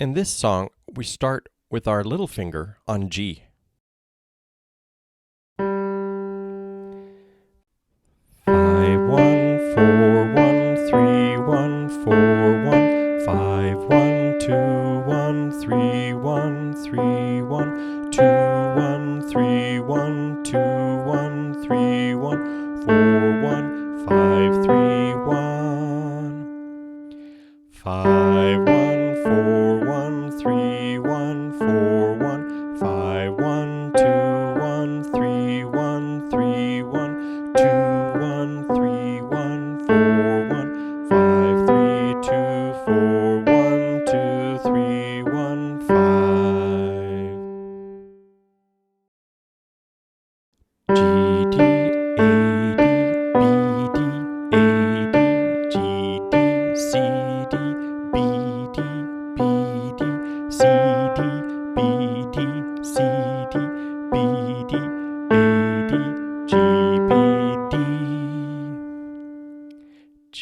In this song, we start with our little finger on G. 5, 1, 4, 1, 3, 1, 4, 1, 5, 1, 2, 1, 3, 1, 3, 1, 2, 1, 3, 1, 2, 1, 3, 1, 4, 1, 5, 3, 1. 5, 1, 4, 1, 3, 1, 4, 1, 5, 1, 2, 1, 3, 1, 3, 1, 2, 1, 3, 1, 4, 1, 5, 3, 2, 4, 1, 2, 3, 1, 5. G, D, A, D, B, D, A, D, G, D, C, D, B, D, B, D, C, D, B, D, C, D, B, D, A, D, G, B, D. G,